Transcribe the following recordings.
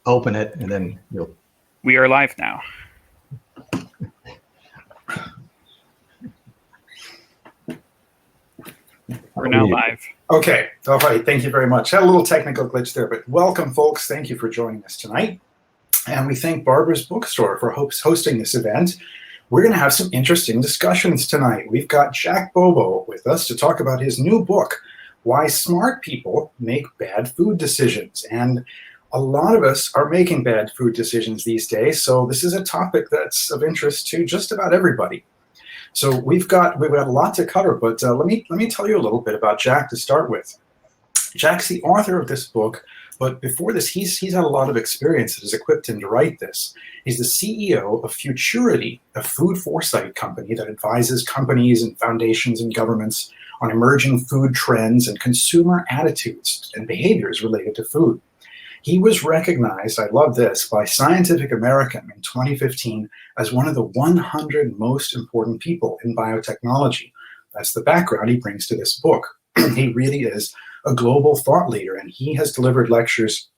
open it, and then you'll. We are live now. We're now live. Okay. All right. Thank you very much. Had a little technical glitch there, but welcome, folks. Thank you for joining us tonight. And we thank Barbara's Bookstore for hosting this event. We're going to have some interesting discussions tonight. We've got Jack Bobo with us to talk about his new book, Why Smart People Make Bad Food Decisions. And a lot of us are making bad food decisions these days, so this is a topic that's of interest to just about everybody. So we've got a lot to cover, but let me tell you a little bit about Jack to start with. Jack's the author of this book, but before this, he's had a lot of experience that has equipped him to write this. He's the CEO of Futurity, a food foresight company that advises companies and foundations and governments on emerging food trends and consumer attitudes and behaviors related to food. He was recognized, I love this, by Scientific American in 2015 as one of the 100 most important people in biotechnology. That's the background he brings to this book. He really is a global thought leader, and he has delivered lectures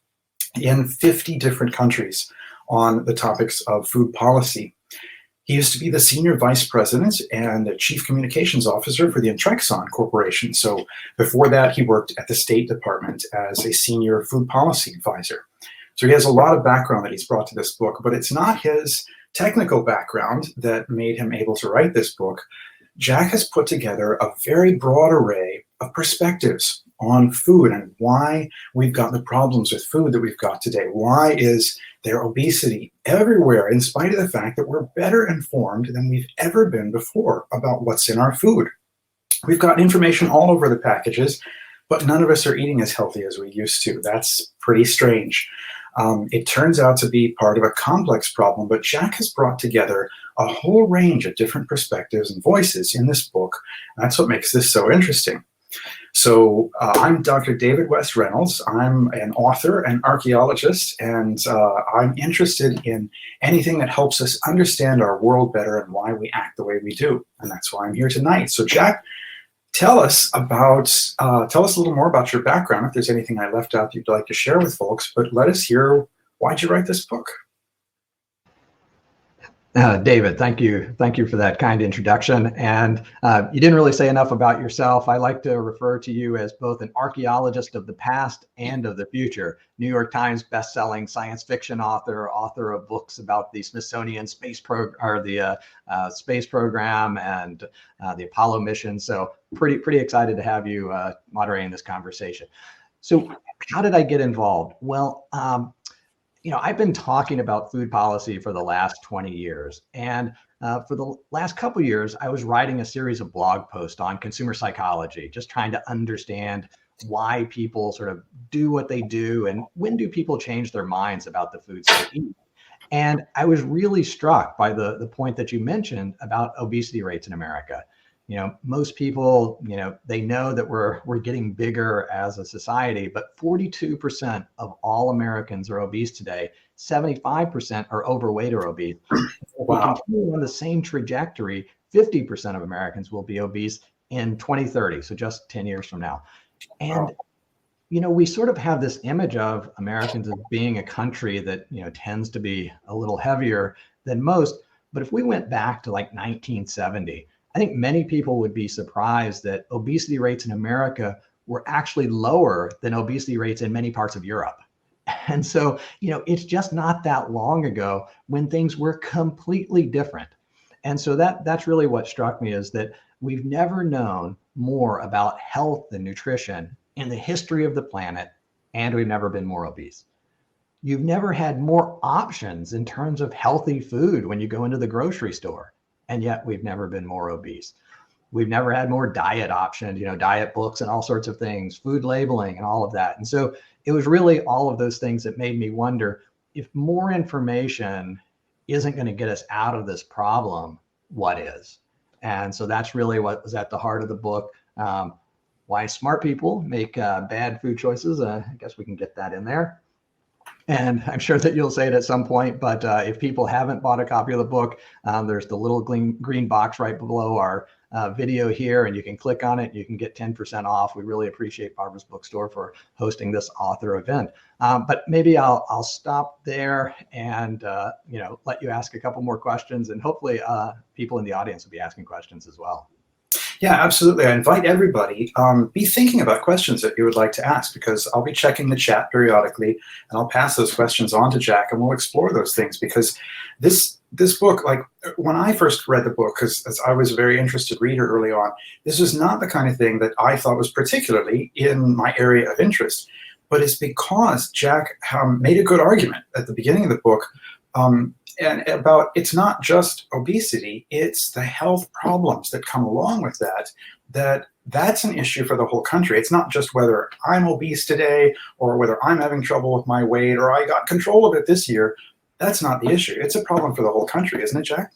in 50 different countries on the topics of food policy. He used to be the senior vice president and the chief communications officer for the Intrexon Corporation. So before that, he worked at the State Department as a senior food policy advisor. So he has a lot of background that he's brought to this book, but it's not his technical background that made him able to write this book. Jack has put together a very broad array of perspectives on food and why we've got the problems with food that we've got today. Why is there obesity everywhere, in spite of the fact that we're better informed than we've ever been before about what's in our food? We've got information all over the packages, but none of us are eating as healthy as we used to. That's pretty strange. It turns out to be part of a complex problem, but Jack has brought together a whole range of different perspectives and voices in this book. That's what makes this so interesting. So I'm Dr. David West Reynolds. I'm an author and archaeologist, and I'm interested in anything that helps us understand our world better and why we act the way we do. And that's why I'm here tonight. So Jack, tell us a little more about your background. If there's anything I left out you'd like to share with folks, but let us hear, why'd you write this book? David, thank you for that kind introduction. And you didn't really say enough about yourself. I like to refer to you as both an archaeologist of the past and of the future. New York Times best-selling science fiction author of books about the Smithsonian space space program and the Apollo mission. So pretty excited to have you moderating this conversation. So how did I get involved? Well, I've been talking about food policy for the last 20 years. And for the last couple of years, I was writing a series of blog posts on consumer psychology, just trying to understand why people sort of do what they do and when do people change their minds about the foods they eat. And I was really struck by the point that you mentioned about obesity rates in America. Most people, they know that we're getting bigger as a society, but 42% of all Americans are obese today. 75% are overweight or obese. Wow. If we continue on the same trajectory, 50% of Americans will be obese in 2030, so just 10 years from now. And we sort of have this image of Americans as being a country that tends to be a little heavier than most. But if we went back to like 1970, I think many people would be surprised that obesity rates in America were actually lower than obesity rates in many parts of Europe. And so, it's just not that long ago when things were completely different. And so that's really what struck me, is that we've never known more about health and nutrition in the history of the planet, and we've never been more obese. You've never had more options in terms of healthy food when you go into the grocery store. And yet we've never been more obese. We've never had more diet options, diet books and all sorts of things, food labeling and all of that. And so it was really all of those things that made me wonder, if more information isn't going to get us out of this problem, what is? And so that's really what was at the heart of the book. Why smart people make bad food choices. I guess we can get that in there. And I'm sure that you'll say it at some point, but if people haven't bought a copy of the book, there's the little green box right below our video here, and you can click on it and you can get 10% off. We really appreciate Barbara's Bookstore for hosting this author event. But maybe I'll stop there and let you ask a couple more questions, and hopefully people in the audience will be asking questions as well. Yeah, absolutely. I invite everybody, be thinking about questions that you would like to ask, because I'll be checking the chat periodically and I'll pass those questions on to Jack and we'll explore those things, because this book, like when I first read the book, because as I was a very interested reader early on, this was not the kind of thing that I thought was particularly in my area of interest. But it's because Jack made a good argument at the beginning of the book, and about it's not just obesity, it's the health problems that come along with that's an issue for the whole country. It's not just whether I'm obese today or whether I'm having trouble with my weight or I got control of it this year. That's not the issue. It's a problem for the whole country, isn't it, Jack?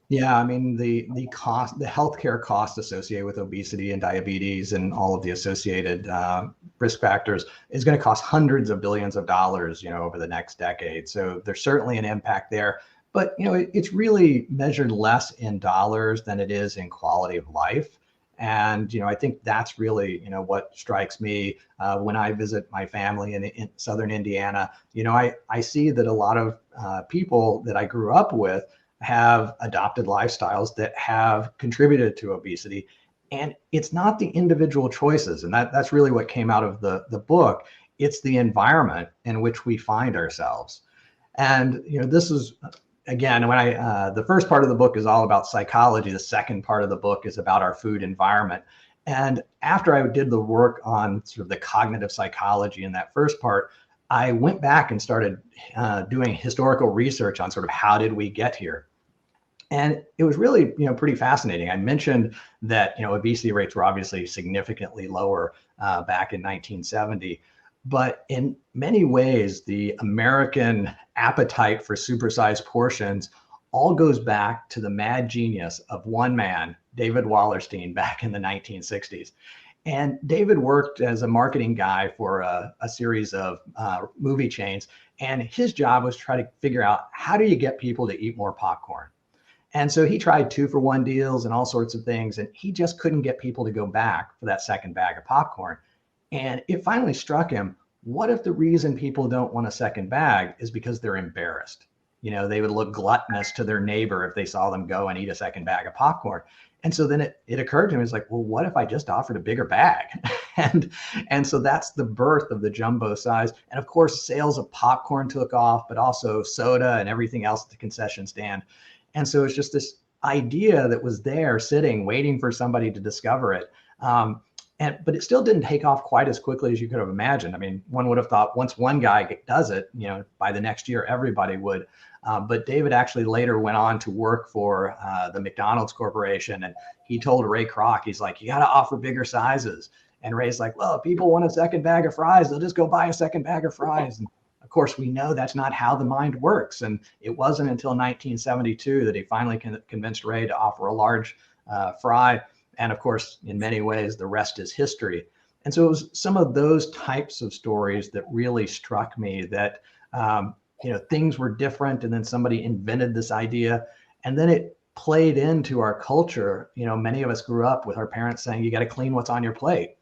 Yeah, I mean, the healthcare cost associated with obesity and diabetes and all of the associated risk factors is going to cost hundreds of billions of dollars, over the next decade. So there's certainly an impact there, but it's really measured less in dollars than it is in quality of life. And I think that's really what strikes me when I visit my family in southern Indiana. I see that a lot of people that I grew up with have adopted lifestyles that have contributed to obesity. And it's not the individual choices. And that's really what came out of the book. It's the environment in which we find ourselves. And, this is, again, the first part of the book is all about psychology. The second part of the book is about our food environment. And after I did the work on sort of the cognitive psychology in that first part, I went back and started doing historical research on sort of how did we get here. And it was really, pretty fascinating. I mentioned that, obesity rates were obviously significantly lower back in 1970. But in many ways, the American appetite for supersized portions all goes back to the mad genius of one man, David Wallerstein, back in the 1960s. And David worked as a marketing guy for a series of movie chains. And his job was to try to figure out, how do you get people to eat more popcorn? And so he tried 2-for-1 deals and all sorts of things, and he just couldn't get people to go back for that second bag of popcorn. And it finally struck him, what if the reason people don't want a second bag is because they're embarrassed? They would look gluttonous to their neighbor if they saw them go and eat a second bag of popcorn. And so then it occurred to him, it's like, well, what if I just offered a bigger bag? and so that's the birth of the jumbo size. And of course, sales of popcorn took off, but also soda and everything else at the concession stand. And so it's just this idea that was there sitting, waiting for somebody to discover it. But it still didn't take off quite as quickly as you could have imagined. I mean, one would have thought once one guy does it, by the next year, everybody would. But David actually later went on to work for the McDonald's Corporation. And he told Ray Kroc, he's like, you got to offer bigger sizes. And Ray's like, well, if people want a second bag of fries, they'll just go buy a second bag of fries. And of course, we know that's not how the mind works. And it wasn't until 1972 that he finally convinced Ray to offer a large fry. And of course, in many ways, the rest is history. And so it was some of those types of stories that really struck me, that things were different, and then somebody invented this idea, and then it played into our culture. Many of us grew up with our parents saying, you got to clean what's on your plate.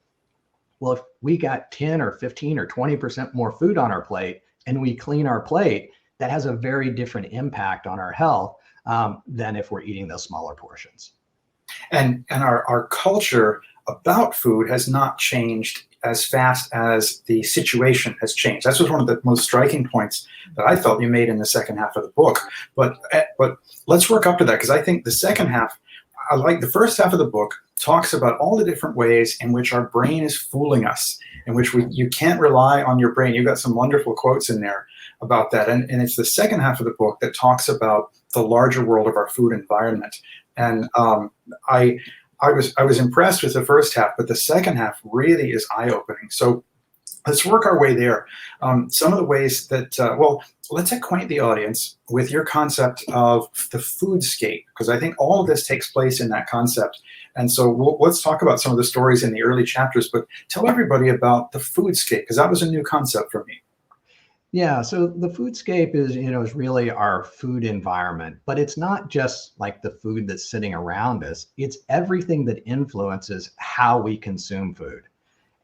Well, if we got 10 or 15 or 20% more food on our plate and we clean our plate, that has a very different impact on our health than if we're eating those smaller portions. And our culture about food has not changed as fast as the situation has changed. That was one of the most striking points that I felt you made in the second half of the book. But let's work up to that, because I think the second half, I like the first half of the book, talks about all the different ways in which our brain is fooling us, in which you can't rely on your brain. You've got some wonderful quotes in there about that. And it's the second half of the book that talks about the larger world of our food environment. And I was impressed with the first half, but the second half really is eye-opening. So let's work our way there. Some of the ways that, let's acquaint the audience with your concept of the foodscape, because I think all of this takes place in that concept. And so let's talk about some of the stories in the early chapters, but tell everybody about the foodscape, because that was a new concept for me. Yeah, so the foodscape is really our food environment, but it's not just like the food that's sitting around us. It's everything that influences how we consume food.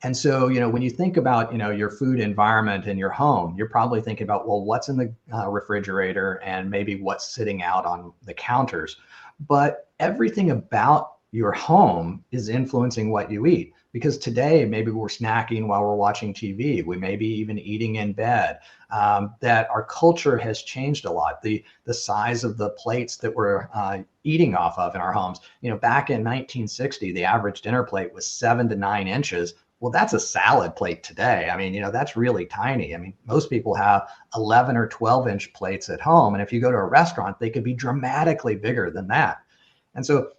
And so, when you think about, your food environment in your home, you're probably thinking about, well, what's in the refrigerator and maybe what's sitting out on the counters. But everything about your home is influencing what you eat. Because today, maybe we're snacking while we're watching TV. We may be even eating in bed. That our culture has changed a lot. The size of the plates that we're eating off of in our homes. Back in 1960, the average dinner plate was 7 to 9 inches. Well, that's a salad plate today. I mean, that's really tiny. I mean, most people have 11 or 12-inch plates at home. And if you go to a restaurant, they could be dramatically bigger than that. And so,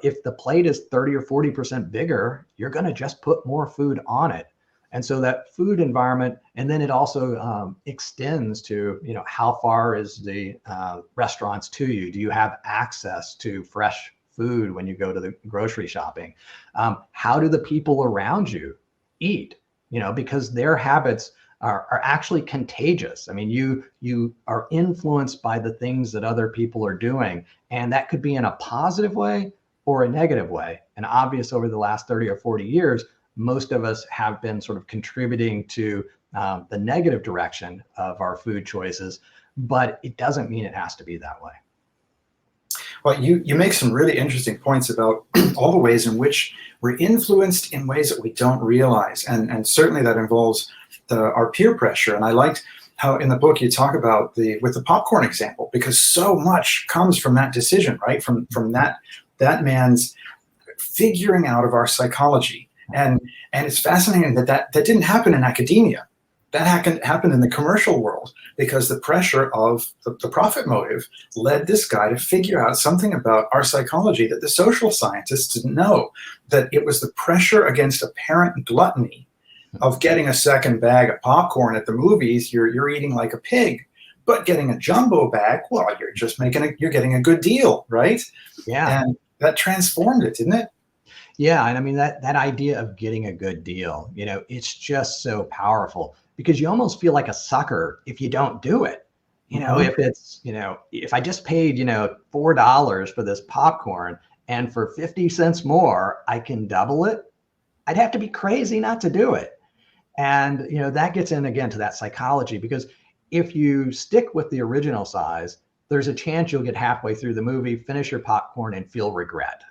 if the plate is 30 or 40% bigger, you're going to just put more food on it. And so that food environment, and then it also extends to, how far is the restaurants to you? Do you have access to fresh food when you go to the grocery shopping? How do the people around you eat? Because their habits are actually contagious. I mean, you are influenced by the things that other people are doing, and that could be in a positive way or a negative way. And obvious over the last 30 or 40 years, most of us have been sort of contributing to the negative direction of our food choices, but it doesn't mean it has to be that way. Well, you make some really interesting points about all the ways in which we're influenced in ways that we don't realize. And certainly that involves our peer pressure. And I liked how in the book you talk about with the popcorn example, because so much comes from that decision, right? From that man's figuring out of our psychology. And it's fascinating that didn't happen in academia. That happened in the commercial world, because the pressure of the profit motive led this guy to figure out something about our psychology that the social scientists didn't know, that it was the pressure against apparent gluttony of getting a second bag of popcorn at the movies. You're eating like a pig, but getting a jumbo bag, well, you're getting a good deal, right? Yeah. And that transformed it, didn't it? Yeah, and I mean that idea of getting a good deal, it's just so powerful, because you almost feel like a sucker if you don't do it. If it's, if I just paid, $4 for this popcorn, and for 50 cents more, I can double it. I'd have to be crazy not to do it. And, that gets in again to that psychology, because if you stick with the original size, there's a chance you'll get halfway through the movie, finish your popcorn, and feel regret.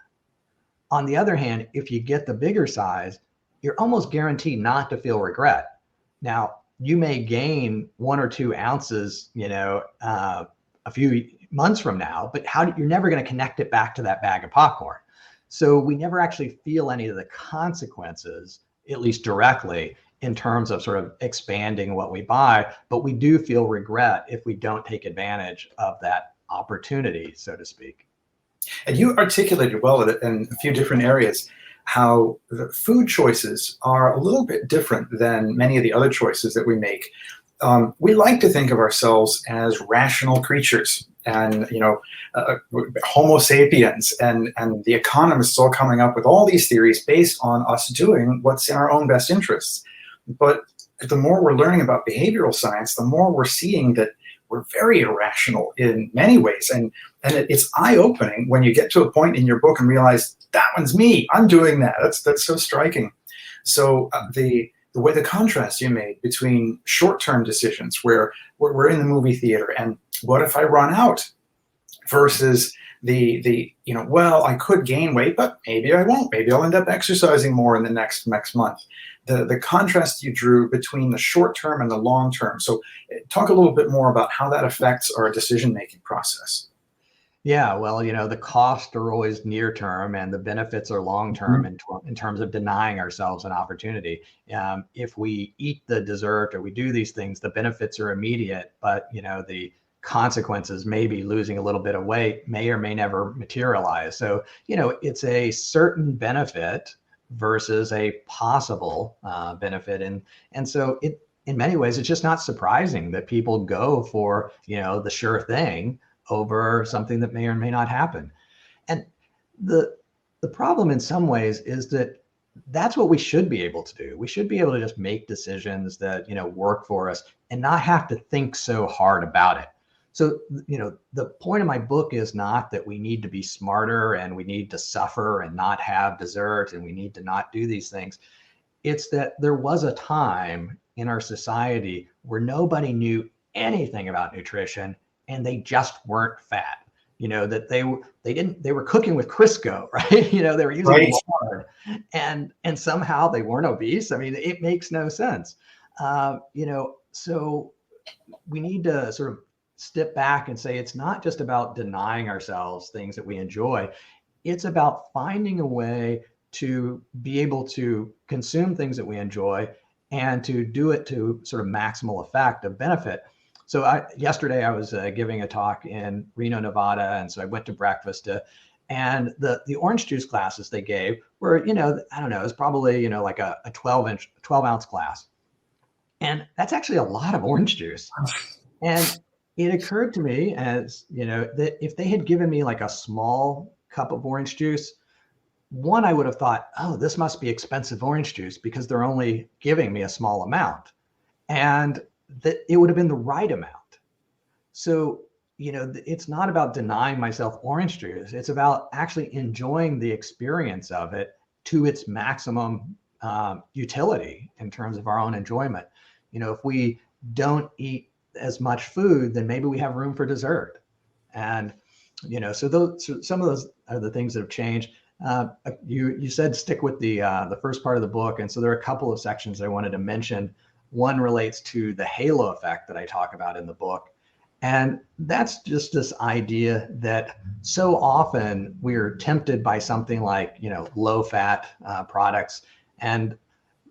On the other hand, if you get the bigger size, you're almost guaranteed not to feel regret. Now, you may gain 1 or 2 ounces, a few months from now, but you're never going to connect it back to that bag of popcorn. So we never actually feel any of the consequences, at least directly, in terms of sort of expanding what we buy, but we do feel regret if we don't take advantage of that opportunity, so to speak. And you articulated well in a few different areas how the food choices are a little bit different than many of the other choices that we make. We like to think of ourselves as rational creatures, and Homo sapiens, and the economists all coming up with all these theories based on us doing what's in our own best interests. But the more we're learning about behavioral science, the more we're seeing that we're very irrational in many ways. And it's eye-opening when you get to a point in your book and realize, that one's me, I'm doing that. That's so striking. So the way the contrast you made between short-term decisions where we're in the movie theater and what if I run out, versus well, I could gain weight, but maybe I won't. Maybe I'll end up exercising more in the next month. The contrast you drew between the short term and the long term. So talk a little bit more about how that affects our decision-making process. Yeah, well, the costs are always near term and the benefits are long term in terms of denying ourselves an opportunity. If we eat the dessert or we do these things, the benefits are immediate, but the consequences, maybe losing a little bit of weight, may or may never materialize. So, it's a certain benefit versus a possible benefit. And so in many ways, it's just not surprising that people go for, the sure thing over something that may or may not happen. And the problem in some ways is that that's what we should be able to do. We should be able to just make decisions that, work for us and not have to think so hard about it. So, the point of my book is not that we need to be smarter and we need to suffer and not have dessert and we need to not do these things. It's that there was a time in our society where nobody knew anything about nutrition and they just weren't fat. That they were cooking with Crisco, right? They were using lard, and somehow they weren't obese. I mean, it makes no sense. So we need to sort of step back and say it's not just about denying ourselves things that we enjoy. It's about finding a way to be able to consume things that we enjoy and to do it to sort of maximal effect of benefit. So yesterday I was giving a talk in Reno, Nevada, and so I went to breakfast. And the orange juice classes they gave were, I don't know, it was probably, like a 12 ounce glass. And that's actually a lot of orange juice. And it occurred to me as, that if they had given me like a small cup of orange juice, one, I would have thought, oh, this must be expensive orange juice because they're only giving me a small amount. And that it would have been the right amount. So, it's not about denying myself orange juice. It's about actually enjoying the experience of it to its maximum utility in terms of our own enjoyment. If we don't eat as much food, then maybe we have room for dessert. And, so some of those are the things that have changed. You said stick with the first part of the book. And so there are a couple of sections I wanted to mention. One relates to the halo effect that I talk about in the book. And that's just this idea that so often we're tempted by something like, low fat products, and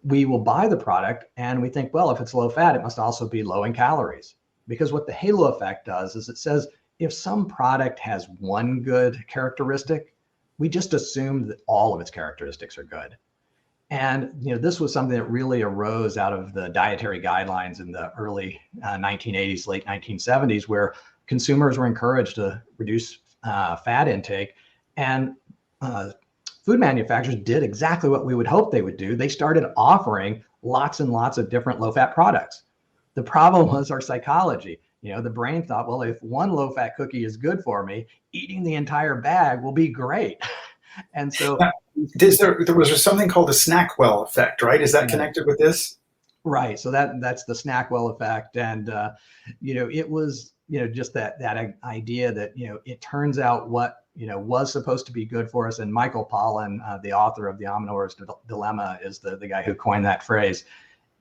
we will buy the product and we think, well, if it's low fat, it must also be low in calories. Because what the halo effect does is it says, if some product has one good characteristic, we just assume that all of its characteristics are good. And this was something that really arose out of the dietary guidelines in the early 1980s, late 1970s, where consumers were encouraged to reduce fat intake. And food manufacturers did exactly what we would hope they would do. They started offering lots and lots of different low-fat products. The problem was our psychology. The brain thought, well, if one low-fat cookie is good for me, eating the entire bag will be great. And so there was something called the Snackwell Effect, right? Is that connected with this? Right. So that's the Snackwell Effect. And, it was, just that idea that, it turns out what, was supposed to be good for us. And Michael Pollan, the author of The Omnivore's Dilemma, is the guy who coined that phrase.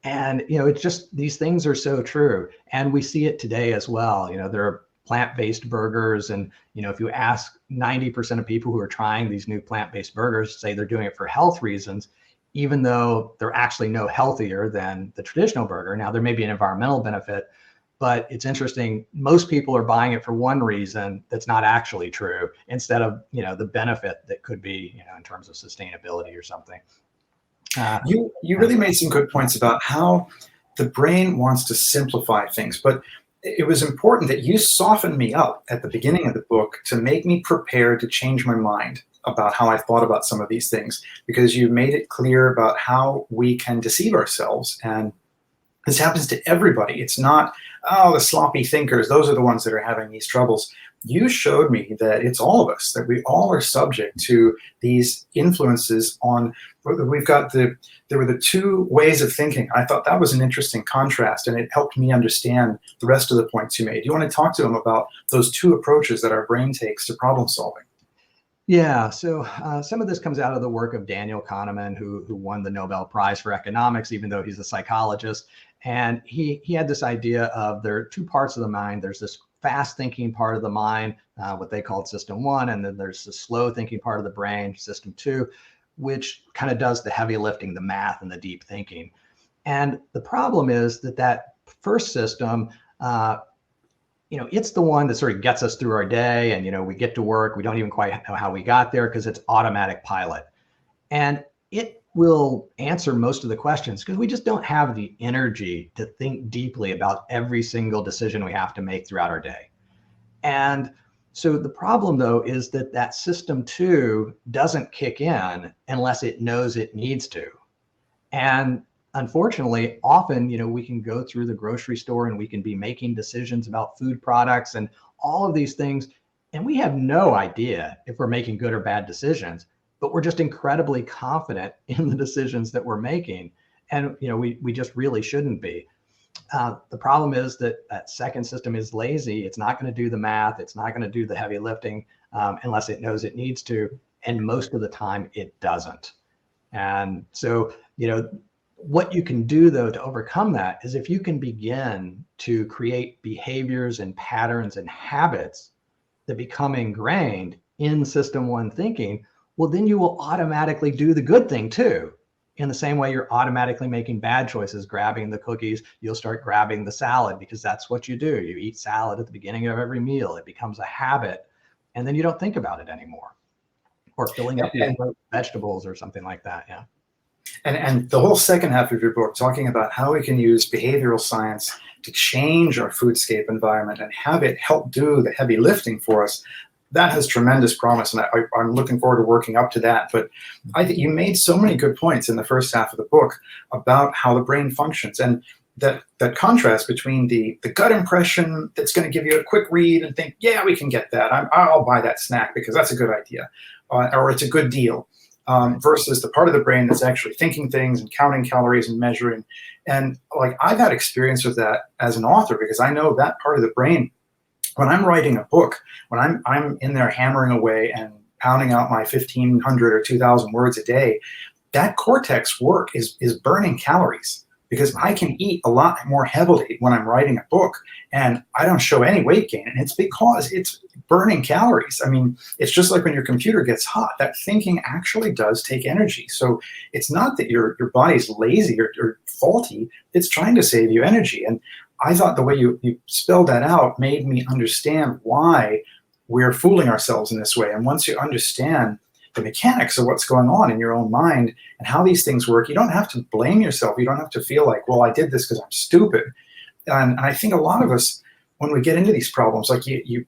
And, it's just, these things are so true. And we see it today as well. There are plant-based burgers. And, if you ask 90% of people who are trying these new plant-based burgers, say they're doing it for health reasons, even though they're actually no healthier than the traditional burger. Now, there may be an environmental benefit, but it's interesting. Most people are buying it for one reason that's not actually true, instead of, the benefit that could be, in terms of sustainability or something. You really made some good points about how the brain wants to simplify things, but it was important that you softened me up at the beginning of the book to make me prepared to change my mind about how I thought about some of these things, because you made it clear about how we can deceive ourselves. And this happens to everybody. It's not, oh, the sloppy thinkers, those are the ones that are having these troubles. You showed me that it's all of us, that we all are subject to these influences on, there were the two ways of thinking. I thought that was an interesting contrast, and it helped me understand the rest of the points you made. You want to talk to them about those two approaches that our brain takes to problem solving? Yeah, so some of this comes out of the work of Daniel Kahneman, who won the Nobel Prize for economics, even though he's a psychologist. And he had this idea of, there are two parts of the mind. There's this fast thinking part of the mind, what they called system one, and then there's the slow thinking part of the brain, system two, which kind of does the heavy lifting, the math and the deep thinking. And the problem is that first system, it's the one that sort of gets us through our day, and, we get to work. We don't even quite know how we got there because it's automatic pilot. And it will answer most of the questions because we just don't have the energy to think deeply about every single decision we have to make throughout our day. And So the problem, though, is that that system two doesn't kick in unless it knows it needs to. And unfortunately, often, we can go through the grocery store and we can be making decisions about food products and all of these things, and we have no idea if we're making good or bad decisions, but we're just incredibly confident in the decisions that we're making. And, we just really shouldn't be. The problem is that that second system is lazy. It's not going to do the math. It's not going to do the heavy lifting unless it knows it needs to. And most of the time it doesn't. And so, what you can do, though, to overcome that is if you can begin to create behaviors and patterns and habits that become ingrained in system one thinking, well, then you will automatically do the good thing too. In the same way you're automatically making bad choices, grabbing the cookies, you'll start grabbing the salad because that's what you do. You eat salad at the beginning of every meal. It becomes a habit, and then you don't think about it anymore. Or filling up your vegetables or something like that. Yeah. And the whole second half of your book, talking about how we can use behavioral science to change our foodscape environment and have it help do the heavy lifting for us, that has tremendous promise. And I'm looking forward to working up to that. But I think you made so many good points in the first half of the book about how the brain functions. And that contrast between the gut impression that's going to give you a quick read and think, yeah, we can get that. I'll buy that snack because that's a good idea, or it's a good deal, versus the part of the brain that's actually thinking things and counting calories and measuring. And like I've had experience with that as an author because I know that part of the brain, when I'm writing a book, when I'm in there hammering away and pounding out my 1,500 or 2,000 words a day, that cortex work is burning calories. Because I can eat a lot more heavily when I'm writing a book and I don't show any weight gain. And it's because it's burning calories. I mean, it's just like when your computer gets hot, that thinking actually does take energy. So it's not that your body's lazy or faulty, it's trying to save you energy. And I thought the way you spelled that out made me understand why we're fooling ourselves in this way. And once you understand the mechanics of what's going on in your own mind and how these things work, you don't have to blame yourself. You don't have to feel like, well, I did this because I'm stupid. And I think a lot of us, when we get into these problems, like you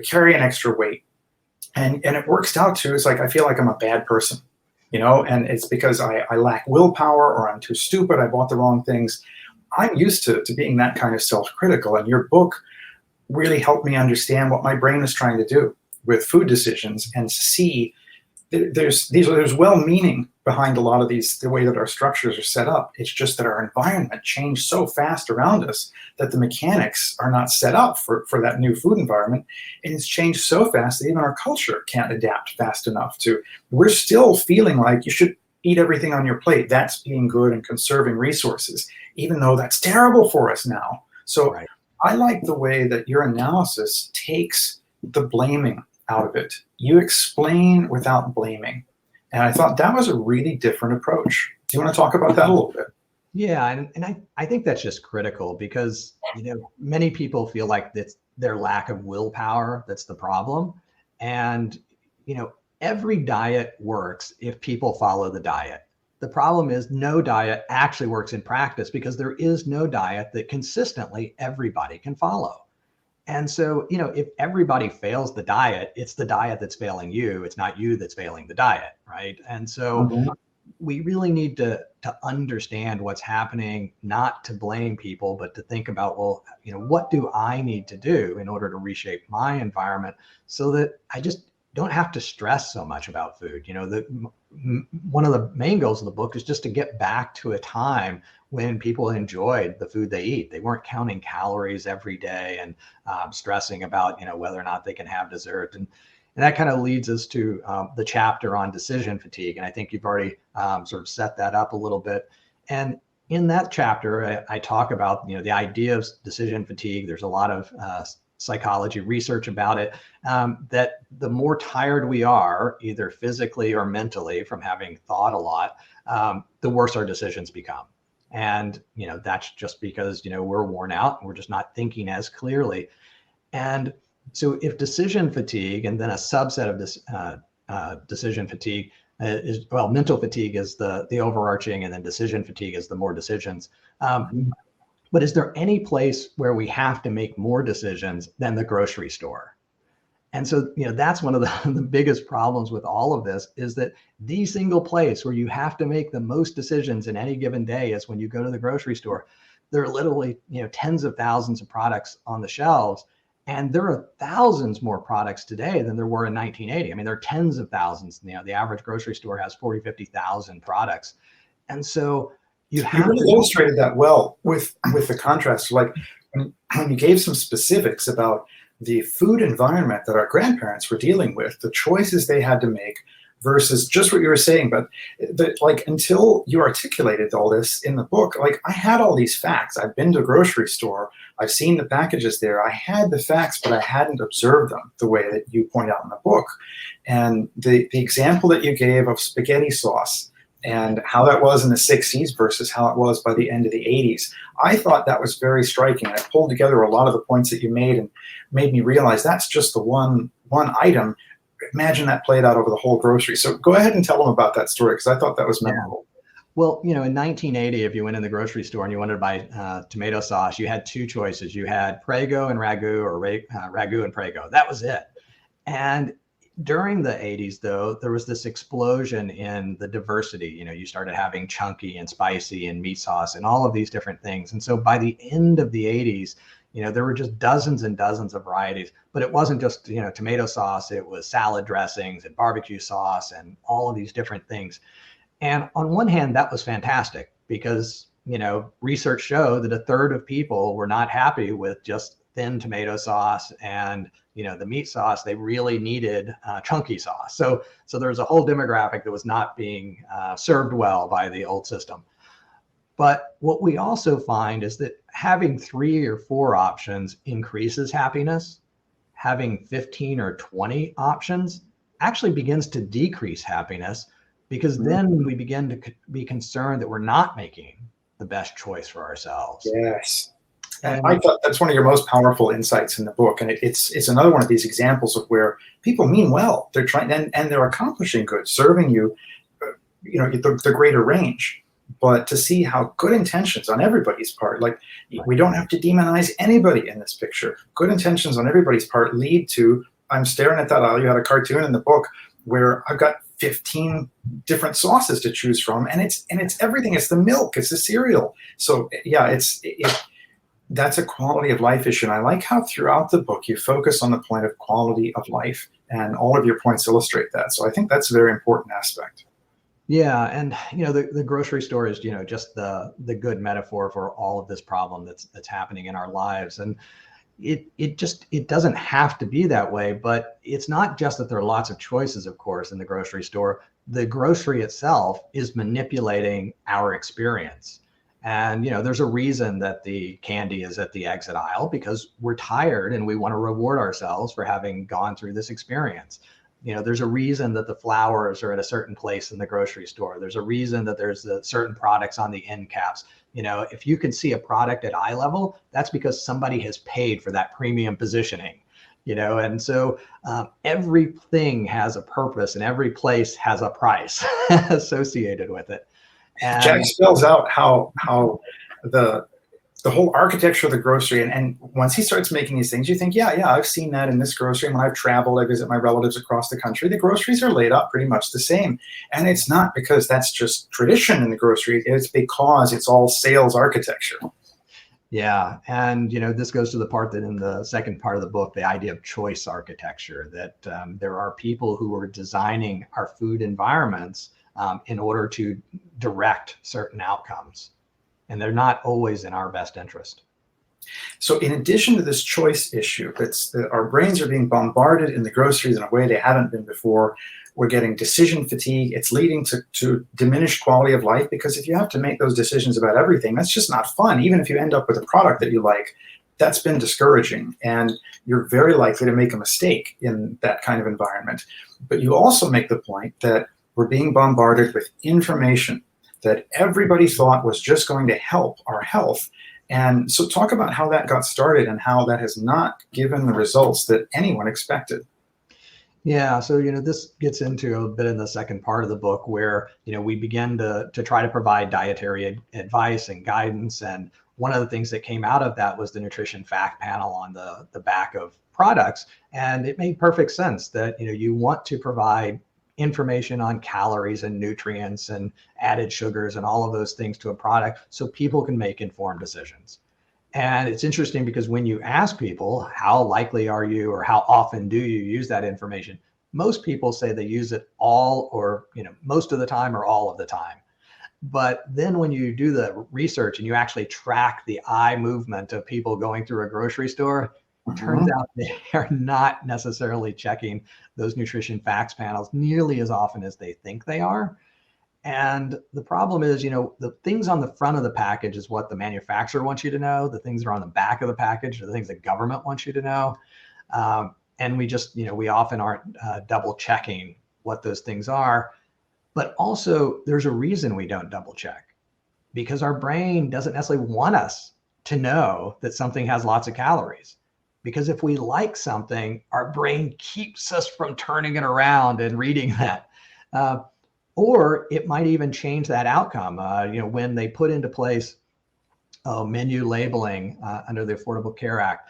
carry an extra weight and it works out too. It's like, I feel like I'm a bad person, and it's because I lack willpower or I'm too stupid. I bought the wrong things. I'm used to being that kind of self-critical. And your book really helped me understand what my brain is trying to do with food decisions and see there's well-meaning behind a lot of these, the way that our structures are set up. It's just that our environment changed so fast around us that the mechanics are not set up for that new food environment. And it's changed so fast that even our culture can't adapt fast enough to. We're still feeling like you should eat everything on your plate. That's being good and conserving resources, even though that's terrible for us now. So right. I like the way that your analysis takes the blaming out of it. You explain without blaming. And I thought that was a really different approach. Do you want to talk about that a little bit? Yeah, and I think that's just critical because, many people feel like it's their lack of willpower that's the problem. And, every diet works if people follow the diet. The problem is no diet actually works in practice because there is no diet that consistently everybody can follow. And so, if everybody fails the diet, it's the diet that's failing you. It's not you that's failing the diet, right? And so we really need to understand what's happening, not to blame people, but to think about, well, what do I need to do in order to reshape my environment so that I just don't have to stress so much about food. One of the main goals of the book is just to get back to a time when people enjoyed the food they eat. They weren't counting calories every day and stressing about, whether or not they can have dessert. And that kind of leads us to the chapter on decision fatigue. And I think you've already sort of set that up a little bit. And in that chapter, I talk about, the idea of decision fatigue. There's a lot of psychology research about it, that the more tired we are, either physically or mentally from having thought a lot, the worse our decisions become. And, that's just because, we're worn out and we're just not thinking as clearly. And so if decision fatigue, and then a subset of this decision fatigue mental fatigue is the overarching, and then decision fatigue is the more decisions. But is there any place where we have to make more decisions than the grocery store? And so, that's one of the biggest problems with all of this is that the single place where you have to make the most decisions in any given day is when you go to the grocery store. There are literally, tens of thousands of products on the shelves. And there are thousands more products today than there were in 1980. I mean, there are tens of thousands. The average grocery store has 40, 50,000 products. And so you really illustrated that well with the contrast. Like when you gave some specifics about the food environment that our grandparents were dealing with, the choices they had to make versus just what you were saying. But like until you articulated all this in the book, like I had all these facts. I've been to a grocery store. I've seen the packages there. I had the facts, but I hadn't observed them the way that you point out in the book. And the example that you gave of spaghetti sauce and how that was in the 60s versus how it was by the end of the 80s, I thought that was very striking. And it pulled together a lot of the points that you made and made me realize that's just the one item. Imagine that played out over the whole grocery. So go ahead and tell them about that story, because I thought that was memorable. Yeah. Well, in 1980, if you went in the grocery store and you wanted to buy tomato sauce, you had two choices. You had Prego and Ragu, or Ragu and Prego. That was it. And during the 80s, though, there was this explosion in the diversity. You started having chunky and spicy and meat sauce and all of these different things. And so by the end of the 80s, there were just dozens and dozens of varieties, but it wasn't just, tomato sauce. It was salad dressings and barbecue sauce and all of these different things. And on one hand, that was fantastic because, research showed that a third of people were not happy with just thin tomato sauce and, the meat sauce. They really needed chunky sauce. So there's a whole demographic that was not being served well by the old system. But what we also find is that having 3 or 4 options increases happiness. Having 15 or 20 options actually begins to decrease happiness, because then we begin to be concerned that we're not making the best choice for ourselves. Yes. And I thought that's one of your most powerful insights in the book. And it's another one of these examples of where people mean well. They're trying and they're accomplishing good, serving you, the greater range. But to see how good intentions on everybody's part, like we don't have to demonize anybody in this picture. Good intentions on everybody's part lead to, I'm staring at that aisle. You had a cartoon in the book where I've got 15 different sauces to choose from, and it's everything. It's the milk, it's the cereal. So yeah, that's a quality of life issue. And I like how throughout the book you focus on the point of quality of life, and all of your points illustrate that. So I think that's a very important aspect. Yeah, and the grocery store is just the good metaphor for all of this problem that's happening in our lives. And it doesn't have to be that way, but it's not just that there are lots of choices, of course, in the grocery store. The grocery itself is manipulating our experience. And there's a reason that the candy is at the exit aisle, because we're tired and we want to reward ourselves for having gone through this experience. There's a reason that the flowers are at a certain place in the grocery store. There's a reason that there's certain products on the end caps. If you can see a product at eye level, that's because somebody has paid for that premium positioning, and so everything has a purpose and every place has a price associated with it. And Jack spells out how the whole architecture of the grocery, and once he starts making these things, you think, yeah, I've seen that in this grocery. And when I've traveled, I visit my relatives across the country, the groceries are laid out pretty much the same. And it's not because that's just tradition in the grocery, it's because it's all sales architecture. Yeah, and this goes to the part that in the second part of the book, the idea of choice architecture, that there are people who are designing our food environments in order to direct certain outcomes. And they're not always in our best interest. So in addition to this choice issue, our brains are being bombarded in the groceries in a way they haven't been before. We're getting decision fatigue. It's leading to diminished quality of life, because if you have to make those decisions about everything, that's just not fun. Even if you end up with a product that you like, that's been discouraging. And you're very likely to make a mistake in that kind of environment. But you also make the point that we're being bombarded with information that everybody thought was just going to help our health. And so talk about how that got started and how that has not given the results that anyone expected. Yeah, so this gets into a bit in the second part of the book, where we begin to try to provide dietary advice and guidance, and one of the things that came out of that was the nutrition fact panel on the back of products. And it made perfect sense that, you want to provide information on calories and nutrients and added sugars and all of those things to a product so people can make informed decisions. And it's interesting because when you ask people, how likely are you or how often do you use that information? Most people say they use it all or, most of the time or all of the time. But then when you do the research and you actually track the eye movement of people going through a grocery store, it turns out they are not necessarily checking those nutrition facts panels nearly as often as they think they are. And the problem is, the things on the front of the package is what the manufacturer wants you to know. The things that are on the back of the package are the things the government wants you to know. And we just, we often aren't double checking what those things are. But also, there's a reason we don't double check, because our brain doesn't necessarily want us to know that something has lots of calories. Because if we like something, our brain keeps us from turning it around and reading that. Or it might even change that outcome. When they put into place menu labeling under the Affordable Care Act,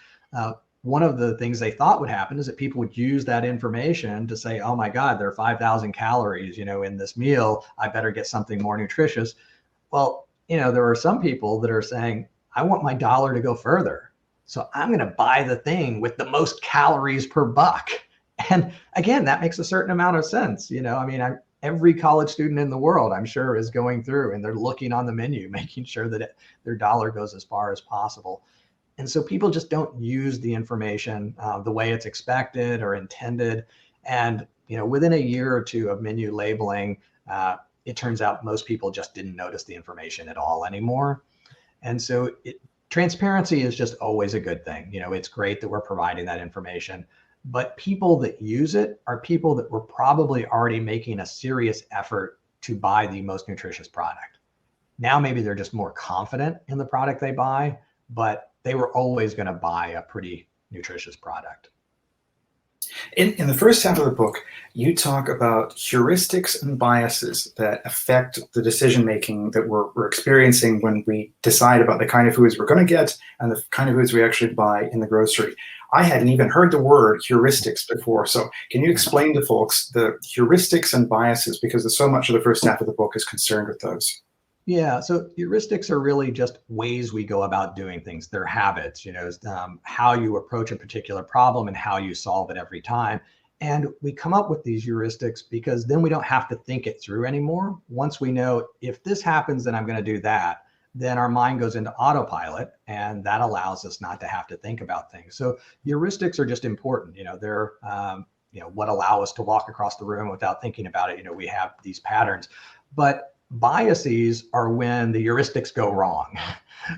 one of the things they thought would happen is that people would use that information to say, oh my God, there are 5,000 calories, in this meal. I better get something more nutritious. Well, there are some people that are saying, I want my dollar to go further. So I'm going to buy the thing with the most calories per buck. And again, that makes a certain amount of sense. Every college student in the world, I'm sure, is going through and they're looking on the menu, making sure that their dollar goes as far as possible. And so people just don't use the information the way it's expected or intended. And, within a year or two of menu labeling, it turns out most people just didn't notice the information at all anymore. And so transparency is just always a good thing. It's great that we're providing that information, but people that use it are people that were probably already making a serious effort to buy the most nutritious product. Now, maybe they're just more confident in the product they buy, but they were always going to buy a pretty nutritious product. In the first half of the book, you talk about heuristics and biases that affect the decision-making that we're experiencing when we decide about the kind of foods we're going to get and the kind of foods we actually buy in the grocery. I hadn't even heard the word heuristics before. So can you explain to folks the heuristics and biases, because so much of the first half of the book is concerned with those? Yeah, so heuristics are really just ways we go about doing things. They're habits, how you approach a particular problem and how you solve it every time. And we come up with these heuristics because then we don't have to think it through anymore. Once we know if this happens, then I'm going to do that, then our mind goes into autopilot, and that allows us not to have to think about things. So heuristics are just important. They're what allow us to walk across the room without thinking about it. We have these patterns, but biases are when the heuristics go wrong.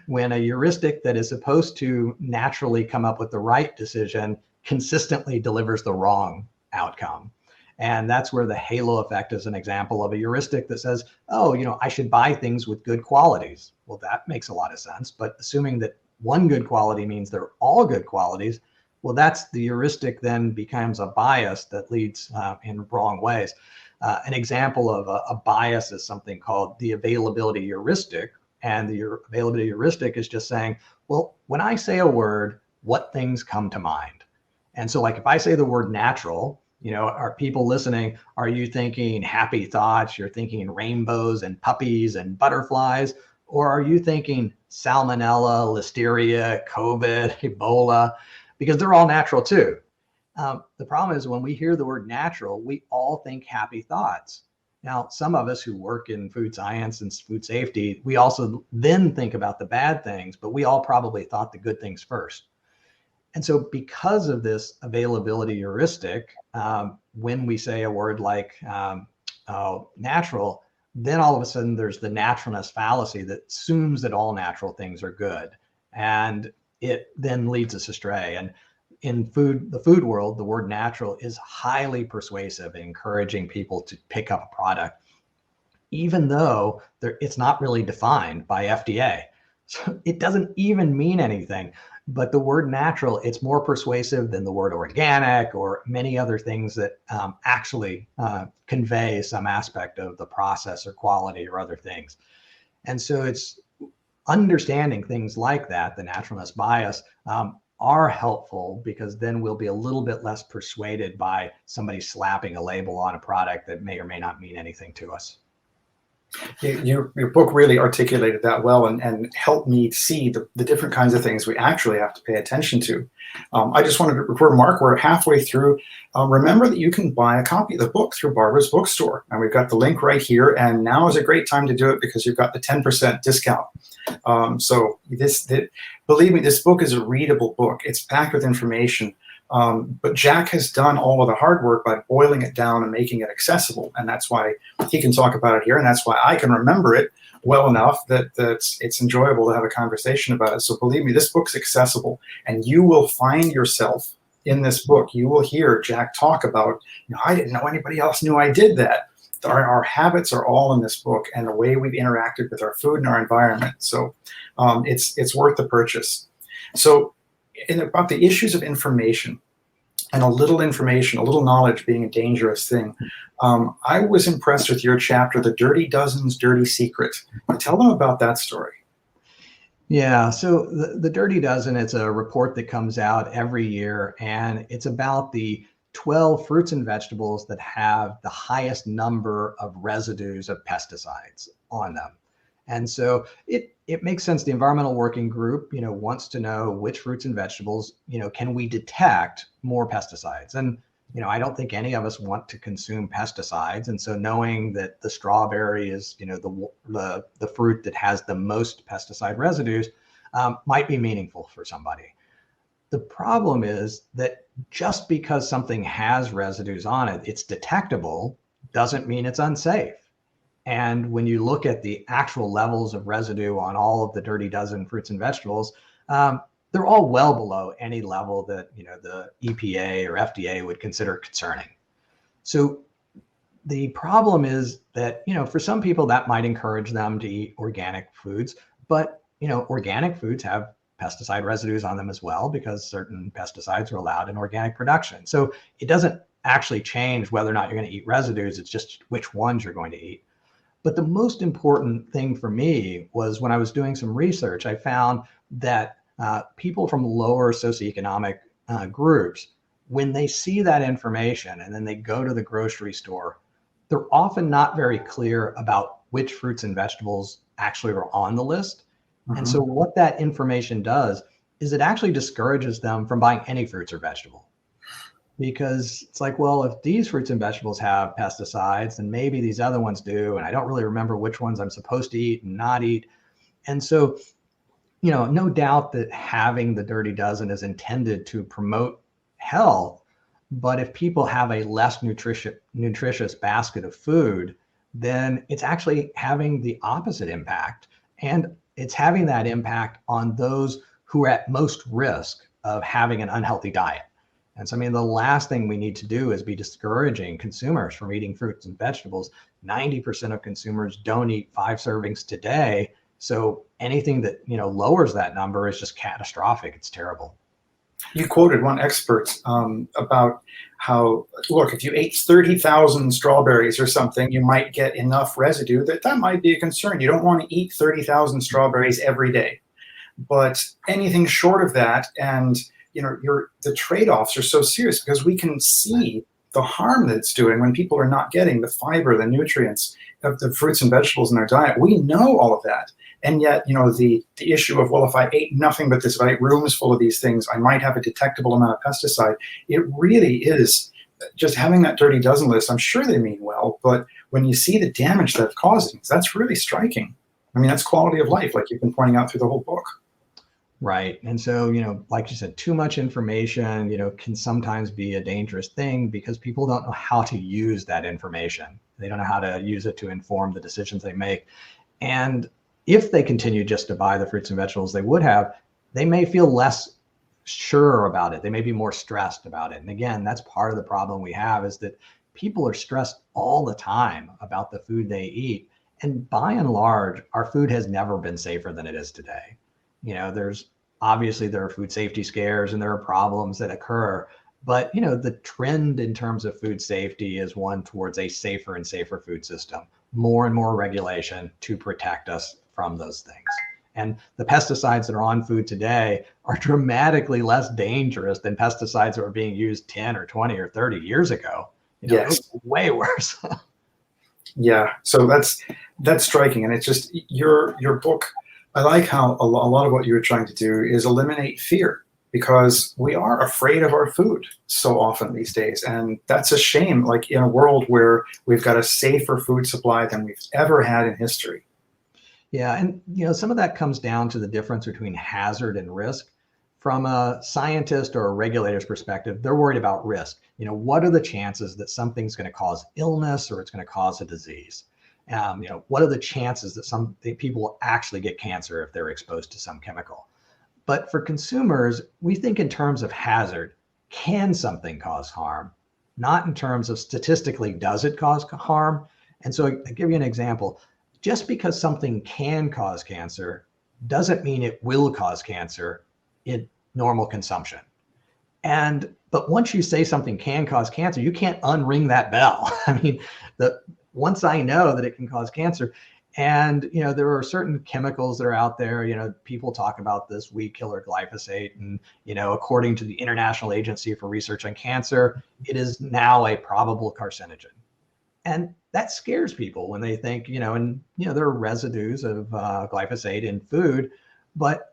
When a heuristic that is supposed to naturally come up with the right decision consistently delivers the wrong outcome. And that's where the halo effect is an example of a heuristic that says, oh, I should buy things with good qualities. Well, that makes a lot of sense. But assuming that one good quality means they're all good qualities, well, that's the heuristic then becomes a bias that leads in wrong ways. An example of a bias is something called the availability heuristic. And the availability heuristic is just saying, well, when I say a word, what things come to mind? And so like if I say the word natural, are people listening? Are you thinking happy thoughts? You're thinking rainbows and puppies and butterflies? Or are you thinking salmonella, listeria, COVID, Ebola? Because they're all natural too. The problem is when we hear the word natural, we all think happy thoughts. Now, some of us who work in food science and food safety, we also then think about the bad things, but we all probably thought the good things first. And so because of this availability heuristic, when we say a word like natural, then all of a sudden there's the naturalness fallacy that assumes that all natural things are good. And it then leads us astray. And in the food world, the word natural is highly persuasive, encouraging people to pick up a product, even though it's not really defined by FDA. So it doesn't even mean anything. But the word natural, it's more persuasive than the word organic or many other things that actually convey some aspect of the process or quality or other things. And so understanding things like that, the naturalness bias, are helpful, because then we'll be a little bit less persuaded by somebody slapping a label on a product that may or may not mean anything to us. Your book really articulated that well, and helped me see the different kinds of things we actually have to pay attention to. I just wanted to remark, we're halfway through. Remember that you can buy a copy of the book through Barbara's Bookstore, and we've got the link right here, and now is a great time to do it because you've got the 10% discount. Believe me, this book is a readable book. It's packed with information. But Jack has done all of the hard work by boiling it down and making it accessible. And that's why he can talk about it here. And that's why I can remember it well enough that it's enjoyable to have a conversation about it. So believe me, this book's accessible, and you will find yourself in this book. You will hear Jack talk about, I didn't know anybody else knew I did that. Our habits are all in this book, and the way we've interacted with our food and our environment. So it's worth the purchase. So about the issues of information, and a little knowledge being a dangerous thing. I was impressed with your chapter, The Dirty Dozen's Dirty Secret. Tell them about that story. Yeah, so the Dirty Dozen, it's a report that comes out every year, and it's about the 12 fruits and vegetables that have the highest number of residues of pesticides on them. And so it makes sense. The Environmental Working Group, wants to know which fruits and vegetables, can we detect more pesticides? And, I don't think any of us want to consume pesticides. And so knowing that the strawberry is, the fruit that has the most pesticide residues might be meaningful for somebody. The problem is that just because something has residues on it, it's detectable, doesn't mean it's unsafe. And when you look at the actual levels of residue on all of the Dirty Dozen fruits and vegetables, they're all well below any level that the EPA or FDA would consider concerning. So the problem is that for some people that might encourage them to eat organic foods, but organic foods have pesticide residues on them as well, because certain pesticides are allowed in organic production. So it doesn't actually change whether or not you're going to eat residues. It's just which ones you're going to eat. But the most important thing for me was when I was doing some research, I found that people from lower socioeconomic groups, when they see that information and then they go to the grocery store, they're often not very clear about which fruits and vegetables actually are on the list. Mm-hmm. And so what that information does is it actually discourages them from buying any fruits or vegetable. Because it's like, well, if these fruits and vegetables have pesticides, then maybe these other ones do. And I don't really remember which ones I'm supposed to eat and not eat. And so, no doubt that having the Dirty Dozen is intended to promote health. But if people have a less nutritious basket of food, then it's actually having the opposite impact. And it's having that impact on those who are at most risk of having an unhealthy diet. And so, the last thing we need to do is be discouraging consumers from eating fruits and vegetables. 90% of consumers don't eat 5 servings today. So anything that, lowers that number is just catastrophic. It's terrible. You quoted one expert about how, look, if you ate 30,000 strawberries or something, you might get enough residue that might be a concern. You don't want to eat 30,000 strawberries every day. But anything short of that, and the trade-offs are so serious because we can see the harm that it's doing when people are not getting the fiber, the nutrients of the fruits and vegetables in their diet. We know all of that. And yet, the issue of, well, if I ate nothing but this, if I ate rooms full of these things, I might have a detectable amount of pesticide. It really is just having that Dirty Dozen list. I'm sure they mean well, but when you see the damage that's causing, that's really striking. That's quality of life, like you've been pointing out through the whole book. Right. And so, like you said, too much information, can sometimes be a dangerous thing because people don't know how to use that information. They don't know how to use it to inform the decisions they make. And if they continue just to buy the fruits and vegetables they would have, they may feel less sure about it. They may be more stressed about it. And again, that's part of the problem we have, is that people are stressed all the time about the food they eat. And by and large, our food has never been safer than it is today. There are food safety scares and there are problems that occur, but the trend in terms of food safety is one towards a safer and safer food system, more and more regulation to protect us from those things. And the pesticides that are on food today are dramatically less dangerous than pesticides that were being used 10 or 20 or 30 years ago. Yes. It was way worse. Yeah, so that's striking, and it's just your book. I like how a lot of what you were trying to do is eliminate fear, because we are afraid of our food so often these days, and that's a shame. Like, in a world where we've got a safer food supply than we've ever had in history. Yeah, and some of that comes down to the difference between hazard and risk. From a scientist or a regulator's perspective, they're worried about risk. What are the chances that something's going to cause illness or it's going to cause a disease? What are the chances that some people will actually get cancer if they're exposed to some chemical? But for consumers, we think in terms of hazard. Can something cause harm? Not in terms of statistically, does it cause harm? And so I give you an example. Just because something can cause cancer doesn't mean it will cause cancer in normal consumption. But once you say something can cause cancer, you can't unring that bell. I mean, once I know that it can cause cancer, and there are certain chemicals that are out there. People talk about this weed killer glyphosate, and according to the International Agency for Research on Cancer, it is now a probable carcinogen. And that scares people when they think, there are residues of glyphosate in food, but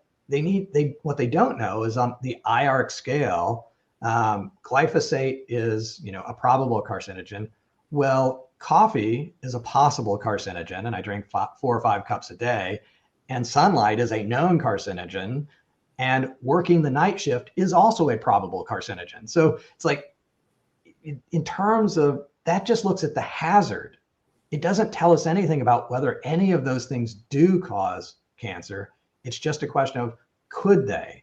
what they don't know is on the IARC scale, glyphosate is, a probable carcinogen. Well, coffee is a possible carcinogen, and I drink 4 or 5 cups a day, and sunlight is a known carcinogen, and working the night shift is also a probable carcinogen. So it's like, in terms of that, just looks at the hazard. It doesn't tell us anything about whether any of those things do cause cancer. It's just a question of could they?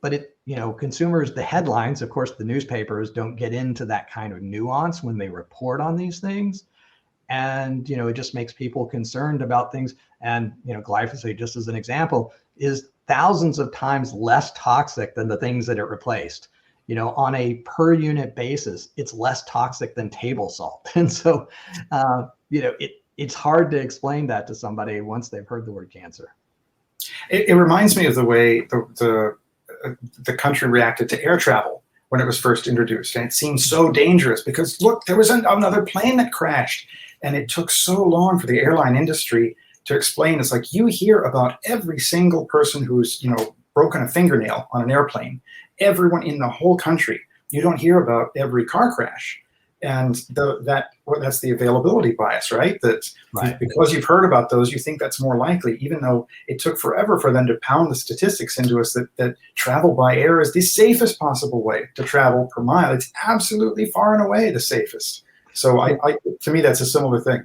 But consumers, the headlines, of course, the newspapers don't get into that kind of nuance when they report on these things. And, it just makes people concerned about things. And, glyphosate, just as an example, is thousands of times less toxic than the things that it replaced. On a per unit basis, it's less toxic than table salt. And so, it's hard to explain that to somebody once they've heard the word cancer. It reminds me of the way the country reacted to air travel when it was first introduced. And it seemed so dangerous because, look, there was another plane that crashed. And it took so long for the airline industry to explain. It's like, you hear about every single person who's, broken a fingernail on an airplane, everyone in the whole country. You don't hear about every car crash. And that's the availability bias, right? Right. Because you've heard about those, you think that's more likely, even though it took forever for them to pound the statistics into us that travel by air is the safest possible way to travel per mile. It's absolutely far and away the safest. So to me, that's a similar thing.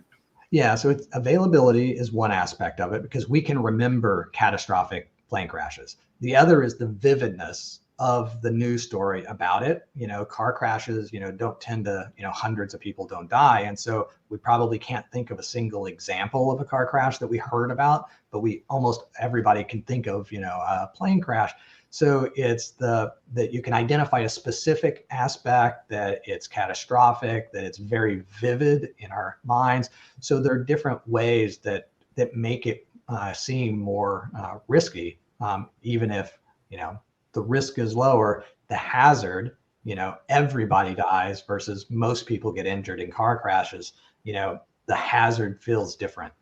Yeah, so availability is one aspect of it, because we can remember catastrophic plane crashes. The other is the vividness of the news story about it. Car crashes, don't tend to, hundreds of people don't die. And so we probably can't think of a single example of a car crash that we heard about, but almost everybody can think of, a plane crash. So it's that you can identify a specific aspect, that it's catastrophic, that it's very vivid in our minds. So there are different ways that make it seem more risky, even if, the risk is lower, the hazard, everybody dies versus most people get injured in car crashes. The hazard feels different.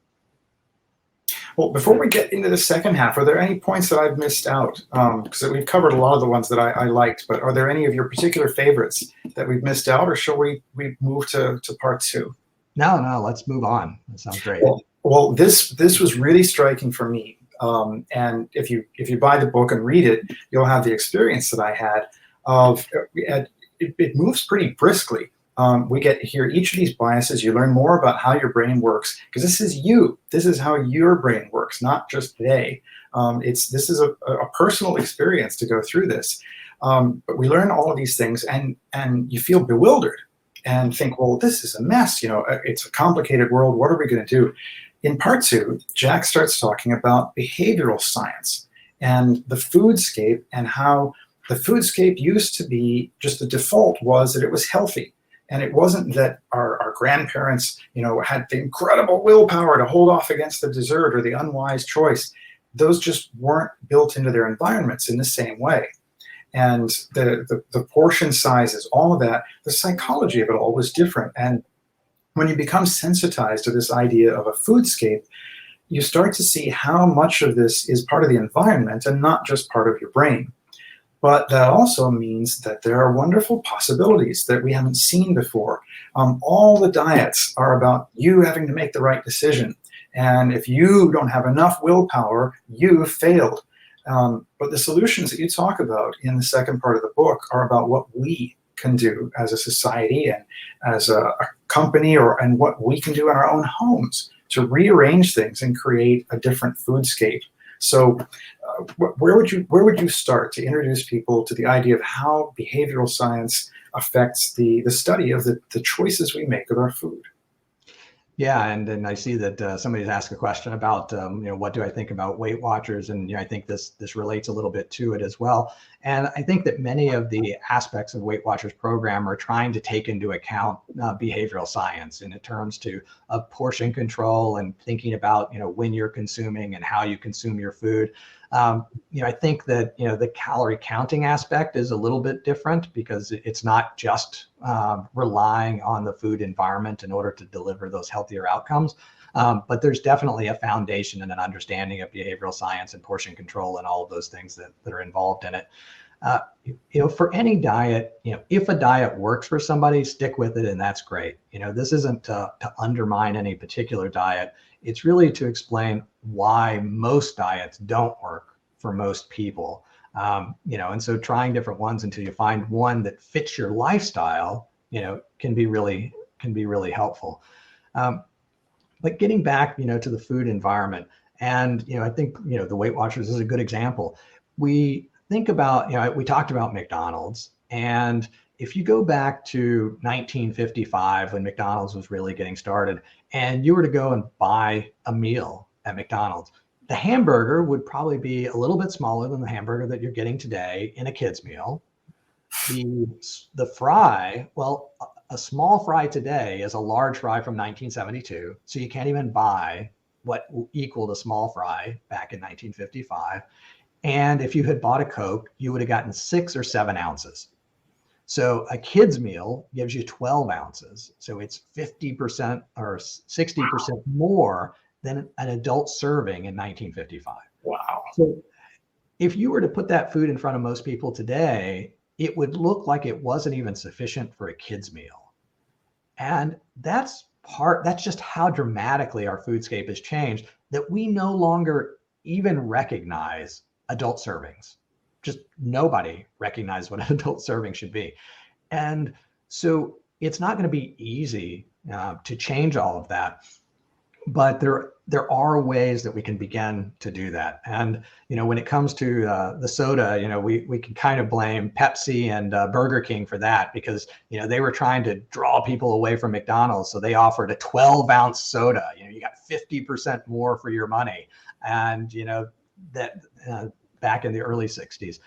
Well, before we get into the second half, are there any points that I've missed out? Because we've covered a lot of the ones that I liked, but are there any of your particular favorites that we've missed out, or shall we move to part 2? No, let's move on. That sounds great. Well, this was really striking for me. And if you buy the book and read it, you'll have the experience that I had of it moves pretty briskly. We get to hear each of these biases. You learn more about how your brain works, because this is you. This is how your brain works, not just they. This is a personal experience to go through this. But we learn all of these things, and you feel bewildered and think, well, this is a mess. It's a complicated world. What are we going to do? In part 2, Jack starts talking about behavioral science and the foodscape, and how the foodscape used to be just the default was that it was healthy. And it wasn't that our grandparents, had the incredible willpower to hold off against the dessert or the unwise choice. Those just weren't built into their environments in the same way. And the portion sizes, all of that, the psychology of it all was different. And when you become sensitized to this idea of a foodscape, you start to see how much of this is part of the environment and not just part of your brain. But that also means that there are wonderful possibilities that we haven't seen before. All the diets are about you having to make the right decision. And if you don't have enough willpower, you've failed. But the solutions that you talk about in the second part of the book are about what we can do as a society and as a company, and what we can do in our own homes to rearrange things and create a different foodscape. So where would you start to introduce people to the idea of how behavioral science affects the study of the choices we make with our food? Yeah, and I see that somebody's asked a question about what do I think about Weight Watchers, and I think this relates a little bit to it as well. And I think that many of the aspects of Weight Watchers program are trying to take into account behavioral science in terms of portion control and thinking about when you're consuming and how you consume your food. I think that the calorie counting aspect is a little bit different because it's not just relying on the food environment in order to deliver those healthier outcomes. But there's definitely a foundation and an understanding of behavioral science and portion control and all of those things that are involved in it. For any diet, if a diet works for somebody, stick with it, and that's great. This isn't to undermine any particular diet. It's really to explain why most diets don't work for most people. And so trying different ones until you find one that fits your lifestyle, can be really helpful. But getting back, to the food environment, and I think the Weight Watchers is a good example. We think about, we talked about McDonald's, and if you go back to 1955 when McDonald's was really getting started, and you were to go and buy a meal at McDonald's, the hamburger would probably be a little bit smaller than the hamburger that you're getting today in a kid's meal. The fry, well, a small fry today is a large fry from 1972, so you can't even buy what equaled a small fry back in 1955. And if you had bought a Coke, you would have gotten 6 or 7 ounces. So a kid's meal gives you 12 ounces. So it's 50% or 60% more than an adult serving in 1955. Wow. So if you were to put that food in front of most people today, it would look like it wasn't even sufficient for a kid's meal. And that's just how dramatically our foodscape has changed, that we no longer even recognize adult servings. Just nobody recognizes what an adult serving should be. And so it's not going to be easy to change all of that. But there are ways that we can begin to do that. And, when it comes to the soda, we can kind of blame Pepsi and Burger King for that, because, they were trying to draw people away from McDonald's. So they offered a 12-ounce soda. You got 50% more for your money. And, that back in the early 60s.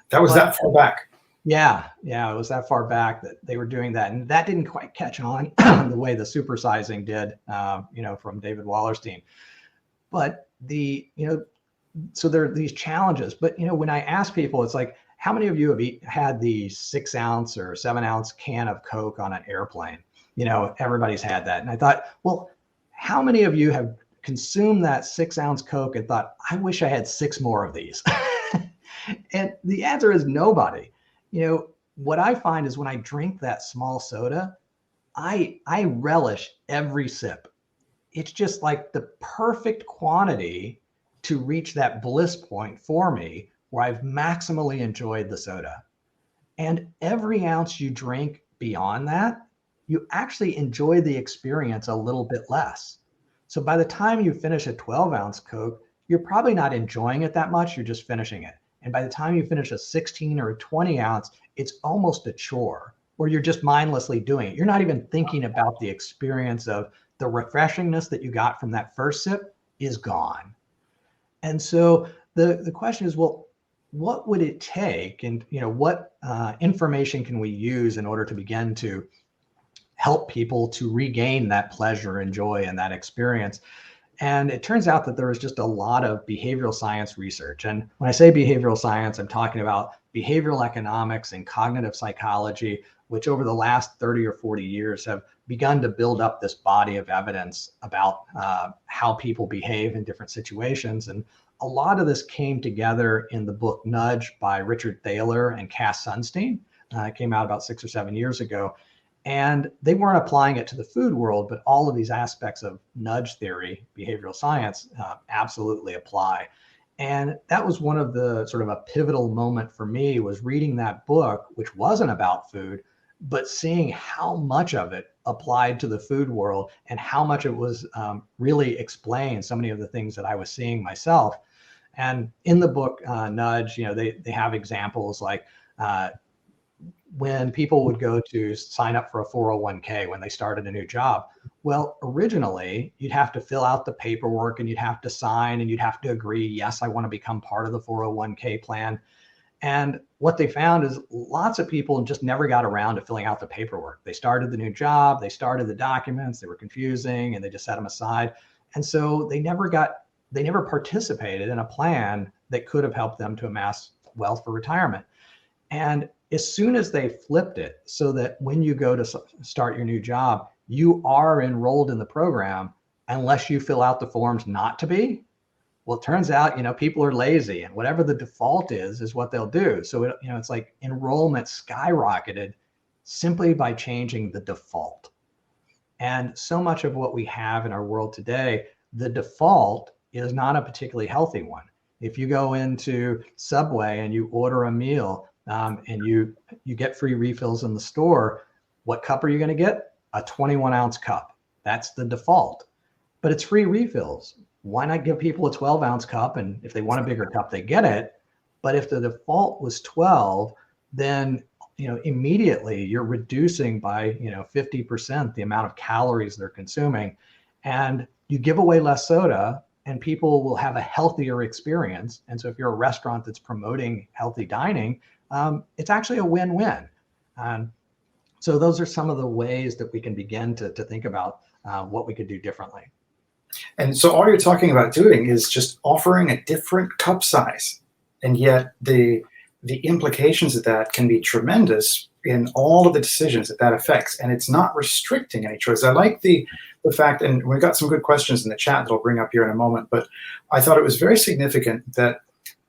That was that far back. Yeah, it was that far back that they were doing that, and that didn't quite catch on the way the supersizing did, from David Wallerstein. But so there are these challenges. But when I ask people, it's like, how many of you have had the 6-ounce or 7-ounce can of Coke on an airplane? Everybody's had that, and I thought, well, how many of you have consumed that 6-ounce Coke and thought, I wish I had 6 more of these? And the answer is nobody. What I find is when I drink that small soda, I relish every sip. It's just like the perfect quantity to reach that bliss point for me where I've maximally enjoyed the soda. And every ounce you drink beyond that, you actually enjoy the experience a little bit less. So by the time you finish a 12-ounce Coke, you're probably not enjoying it that much, you're just finishing it. And by the time you finish a 16 or a 20 ounce, it's almost a chore, or you're just mindlessly doing it. You're not even thinking about the experience of the refreshingness that you got from that first sip is gone. And so the question is, well, what would it take, and what information can we use in order to begin to help people to regain that pleasure and joy and that experience? And it turns out that there was just a lot of behavioral science research. And when I say behavioral science, I'm talking about behavioral economics and cognitive psychology, which over the last 30 or 40 years have begun to build up this body of evidence about how people behave in different situations. And a lot of this came together in the book Nudge by Richard Thaler and Cass Sunstein. It came out about 6 or 7 years ago. And they weren't applying it to the food world, but all of these aspects of nudge theory, behavioral science, absolutely apply. And that was one of the sort of a pivotal moment for me, was reading that book, which wasn't about food, but seeing how much of it applied to the food world and how much it was really explained so many of the things that I was seeing myself. And in the book Nudge, they have examples like when people would go to sign up for a 401k when they started a new job. Well, originally you'd have to fill out the paperwork and you'd have to sign and you'd have to agree, yes, I want to become part of the 401k plan. And what they found is lots of people just never got around to filling out the paperwork. They started the new job, they started the documents, they were confusing, and they just set them aside. And so they never participated in a plan that could have helped them to amass wealth for retirement. And as soon as they flipped it so that when you go to start your new job, you are enrolled in the program unless you fill out the forms not to be. Well, it turns out, people are lazy, and whatever the default is what they'll do. So, it's like enrollment skyrocketed simply by changing the default. And so much of what we have in our world today, the default is not a particularly healthy one. If you go into Subway and you order a meal, and you get free refills in the store, what cup are you going to get? A 21-ounce cup. That's the default. But it's free refills. Why not give people a 12-ounce cup? And if they want a bigger cup, they get it. But if the default was 12, then immediately you're reducing by 50% the amount of calories they're consuming. And you give away less soda, and people will have a healthier experience. And so if you're a restaurant that's promoting healthy dining, it's actually a win-win. So those are some of the ways that we can begin to think about what we could do differently. And so all you're talking about doing is just offering a different cup size. And yet the implications of that can be tremendous in all of the decisions that affects. And it's not restricting any choice. I like the fact, and we've got some good questions in the chat that I'll bring up here in a moment, but I thought it was very significant that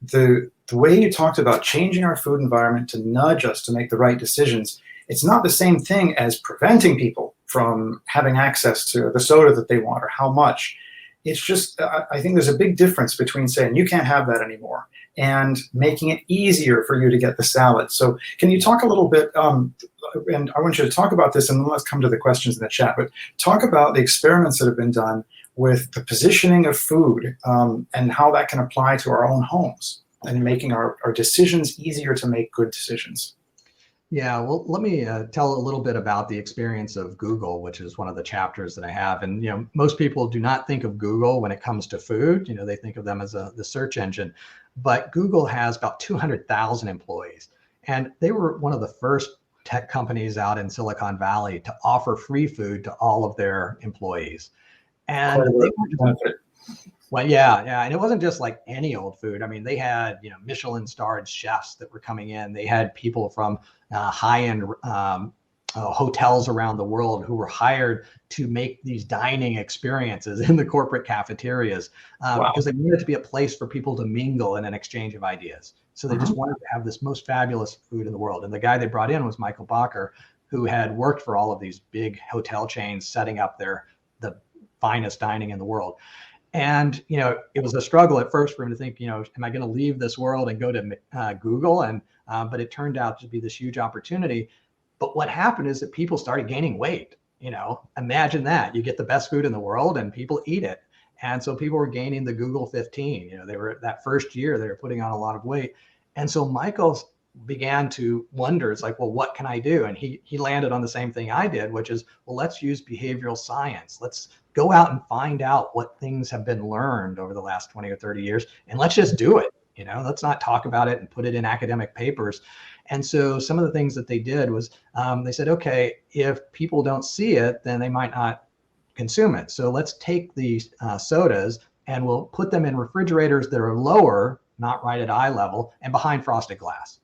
the way you talked about changing our food environment to nudge us to make the right decisions, it's not the same thing as preventing people from having access to the soda that they want or how much. It's just, I think there's a big difference between saying you can't have that anymore and making it easier for you to get the salad. So can you talk a little bit, and I want you to talk about this, and then let's come to the questions in the chat, but talk about the experiments that have been done with the positioning of food and how that can apply to our own homes and making our decisions easier to make good decisions. Yeah, well, let me tell a little bit about the experience of Google, which is one of the chapters that I have. And most people do not think of Google when it comes to food. They think of them as the search engine. But Google has about 200,000 employees, and they were one of the first tech companies out in Silicon Valley to offer free food to all of their employees. And well, yeah, and it wasn't just like any old food. I mean, they had Michelin-starred chefs that were coming in. They had people from high-end hotels around the world who were hired to make these dining experiences in the corporate cafeterias because they wanted it to be a place for people to mingle and an exchange of ideas. So they just wanted to have this most fabulous food in the world. And the guy they brought in was Michael Bacher, who had worked for all of these big hotel chains, setting up the finest dining in the world. And, it was a struggle at first for him to think, am I going to leave this world and go to Google? And but it turned out to be this huge opportunity. But what happened is that people started gaining weight. Imagine that. You get the best food in the world and people eat it. And so people were gaining the Google 15. They were that first year, they were putting on a lot of weight. And so Michael began to wonder, it's like, well, what can I do? And he landed on the same thing I did, which is, well, let's use behavioral science. Let's go out and find out what things have been learned over the last 20 or 30 years, and let's just do it. Let's not talk about it and put it in academic papers. And so some of the things that they did was they said, okay, if people don't see it, then they might not consume it. So let's take these sodas and we'll put them in refrigerators that are lower, not right at eye level, and behind frosted glass.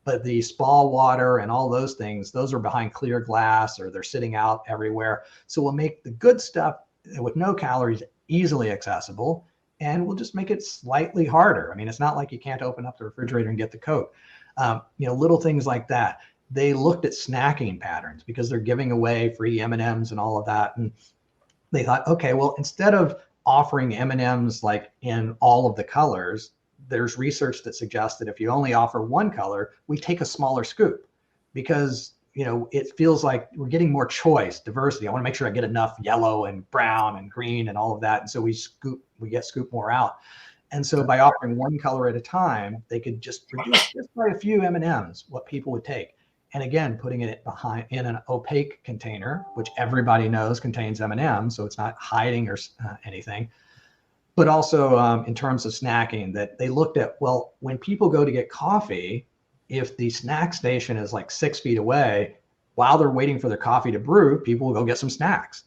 But the spa water and all those things, those are behind clear glass or they're sitting out everywhere. So we'll make the good stuff with no calories easily accessible, and we'll just make it slightly harder. I mean, it's not like you can't open up the refrigerator and get the Coke. Little things like that. They looked at snacking patterns because they're giving away free M&Ms and all of that. And they thought, okay, well, instead of offering M&Ms like in all of the colors, there's research that suggests that if you only offer one color, we take a smaller scoop because, it feels like we're getting more choice, diversity. I want to make sure I get enough yellow and brown and green and all of that. And so we get scoop more out. And so by offering one color at a time, they could just reduce just by a few M&Ms what people would take. And again, putting it in an opaque container, which everybody knows contains M&Ms, so it's not hiding or anything. But also in terms of snacking, that they looked at, well, when people go to get coffee, if the snack station is like 6 feet away, while they're waiting for their coffee to brew, people will go get some snacks.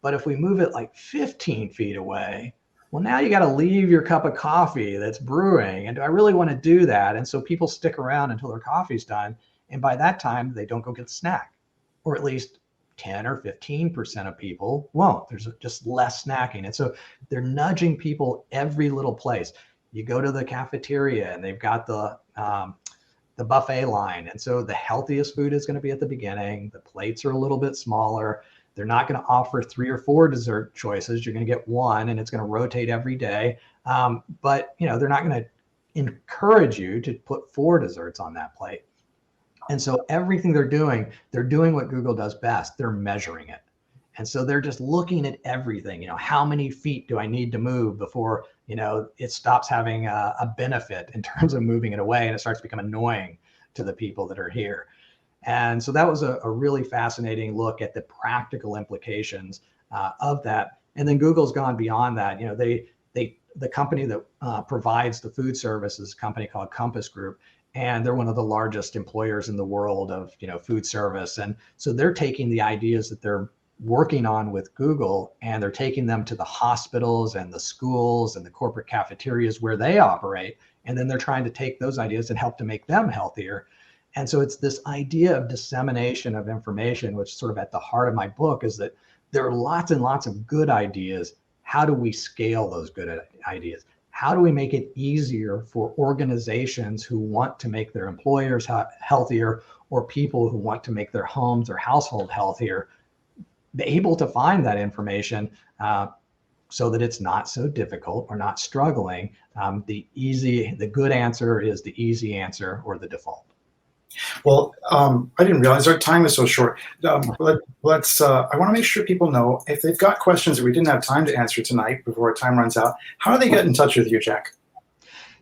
But if we move it like 15 feet away, well, now you got to leave your cup of coffee that's brewing. And do I really want to do that? And so people stick around until their coffee's done. And by that time, they don't go get the snack, or at least 10 or 15% of people won't. There's just less snacking. And so they're nudging people every little place. You go to the cafeteria and they've got the buffet line. And so the healthiest food is going to be at the beginning. The plates are a little bit smaller. They're not going to offer 3 or 4 dessert choices. You're going to get one and it's going to rotate every day. But they're not going to encourage you to put 4 desserts on that plate. And so everything they're doing what Google does best. They're measuring it. And so they're just looking at everything. How many feet do I need to move before, it stops having a benefit in terms of moving it away and it starts to become annoying to the people that are here. And so that was a really fascinating look at the practical implications of that. And then Google's gone beyond that. The company that provides the food service is a company called Compass Group. And they're one of the largest employers in the world of, food service. And so they're taking the ideas that they're working on with Google and they're taking them to the hospitals and the schools and the corporate cafeterias where they operate. And then they're trying to take those ideas and help to make them healthier. And so it's this idea of dissemination of information, which is sort of at the heart of my book, is that there are lots and lots of good ideas. How do we scale those good ideas? How do we make it easier for organizations who want to make their employers healthier, or people who want to make their homes or household healthier, be able to find that information so that it's not so difficult or not struggling? The good answer is the easy answer or the default. Well, I didn't realize our time is so short. I want to make sure people know if they've got questions that we didn't have time to answer tonight before our time runs out, how do they get in touch with you, Jack?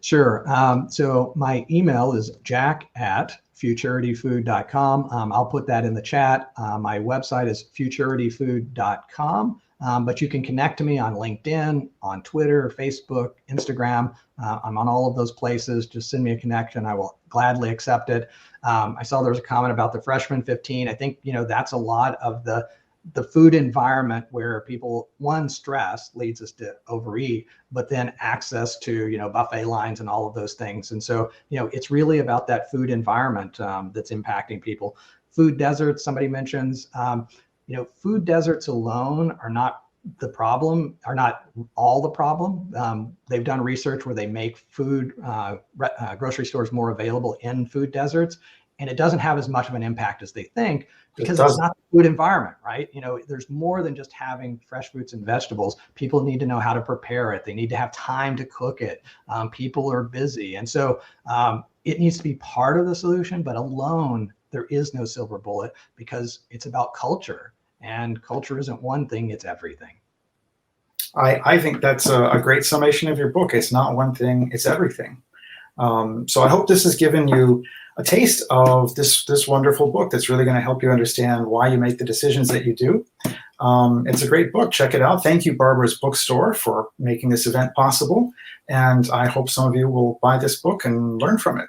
Sure. So my email is jack@futurityfood.com. I'll put that in the chat. My website is futurityfood.com. But you can connect to me on LinkedIn, on Twitter, Facebook, Instagram. I'm on all of those places. Just send me a connection. I will gladly accept it. I saw there was a comment about the freshman 15. I think, that's a lot of the food environment where people, stress leads us to overeat, but then access to, buffet lines and all of those things. And so, it's really about that food environment that's impacting people. Food deserts, somebody mentions. Food deserts alone are not the problem, are not all the problem. They've done research where they make food, grocery stores more available in food deserts, and it doesn't have as much of an impact as they think because it's not the food environment, right? There's more than just having fresh fruits and vegetables. People need to know how to prepare it. They need to have time to cook it. People are busy. And so it needs to be part of the solution, but alone, there is no silver bullet because it's about culture. And culture isn't one thing, it's everything. I think that's a great summation of your book. It's not one thing, it's everything. So I hope this has given you a taste of this wonderful book that's really going to help you understand why you make the decisions that you do. It's a great book. Check it out. Thank you, Barbara's Bookstore, for making this event possible. And I hope some of you will buy this book and learn from it.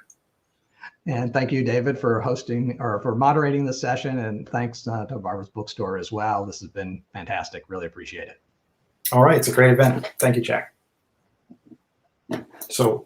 And thank you, David, for hosting or for moderating the session. And thanks to Barbara's Bookstore as well. This has been fantastic. Really appreciate it. All right. It's a great event. Thank you, Jack. So